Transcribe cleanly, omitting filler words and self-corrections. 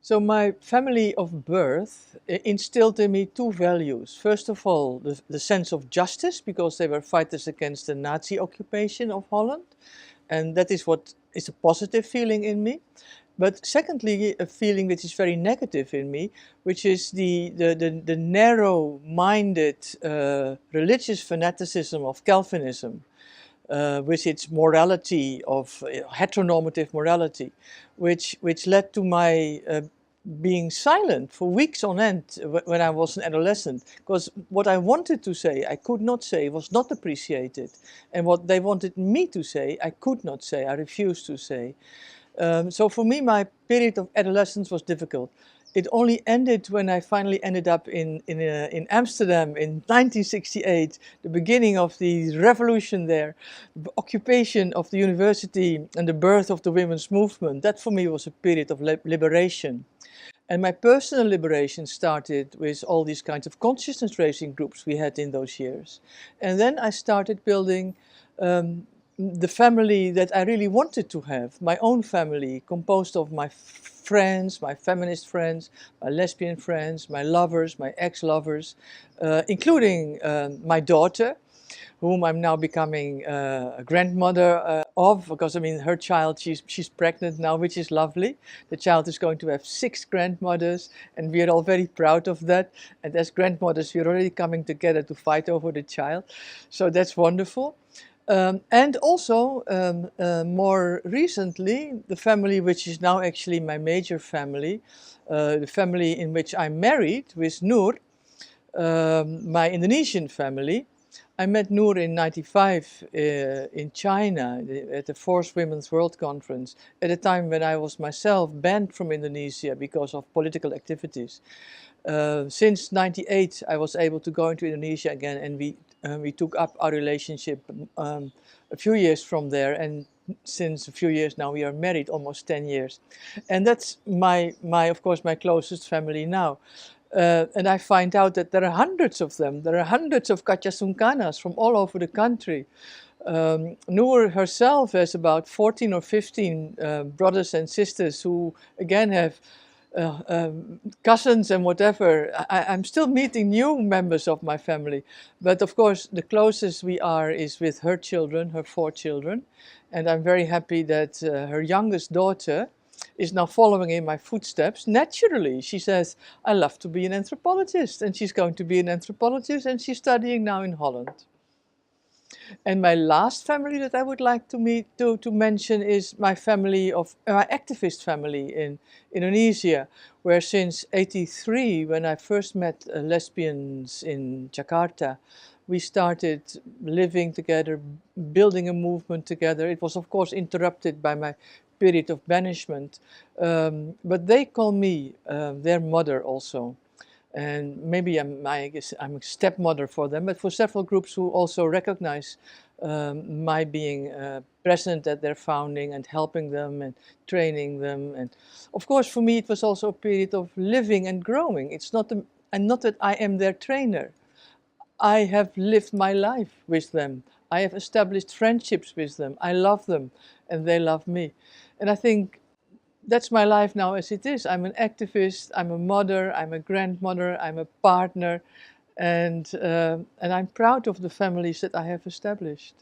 So my family of birth instilled in me two values. First of all, the sense of justice, because they were fighters against the Nazi occupation of Holland. And that is what is a positive feeling in me. But secondly, a feeling which is very negative in me, which is the narrow-minded religious fanaticism of Calvinism. With its morality of heteronormative morality, which led to my being silent for weeks on end when I was an adolescent, because what I wanted to say, I could not say, was not appreciated. And what they wanted me to say, I could not say, I refused to say. So for me, my period of adolescence was difficult. It only ended when I finally ended up in Amsterdam in 1968, the beginning of the revolution there, the occupation of the university and the birth of the women's movement. That for me was a period of liberation. And my personal liberation started with all these kinds of consciousness raising groups we had in those years. And then I started building the family that I really wanted to have, my own family, composed of my friends, my feminist friends, my lesbian friends, my lovers, my ex-lovers, including my daughter, whom I'm now becoming a grandmother of, because I mean her child, she's pregnant now, which is lovely. The child is going to have 6 grandmothers, and we are all very proud of that. And as grandmothers, we're already coming together to fight over the child. So that's wonderful. And also, more recently, the family which is now actually my major family, the family in which I'm married with Noor, my Indonesian family. I met Noor in '95 in China at the 4th Women's World Conference, at a time when I was myself banned from Indonesia because of political activities. Since '98, I was able to go into Indonesia again, and we took up our relationship a few years from there, and since a few years now we are married, almost 10 years. And that's of course, my closest family now. And I find out that there are hundreds of them. There are hundreds of Kachasungkanas from all over the country. Noor herself has about 14 or 15 brothers and sisters who, again, have cousins and whatever. I'm still meeting new members of my family. But of course, the closest we are is with her children, her 4 children. And I'm very happy that her youngest daughter is now following in my footsteps. Naturally, she says, I love to be an anthropologist. And she's going to be an anthropologist, and she's studying now in Holland. And my last family that I would like to mention is my family my activist family in Indonesia, where since '83, when I first met lesbians in Jakarta, we started living together, building a movement together. It was, of course, interrupted by my period of banishment, but they call me their mother also. And maybe I'm a stepmother for them, but for several groups who also recognize my being present at their founding and helping them and training them. And of course, for me, it was also a period of living and growing. It's not and not that I am their trainer. I have lived my life with them. I have established friendships with them. I love them, and they love me. And I think that's my life now as it is. I'm an activist, I'm a mother, I'm a grandmother, I'm a partner, and I'm proud of the families that I have established.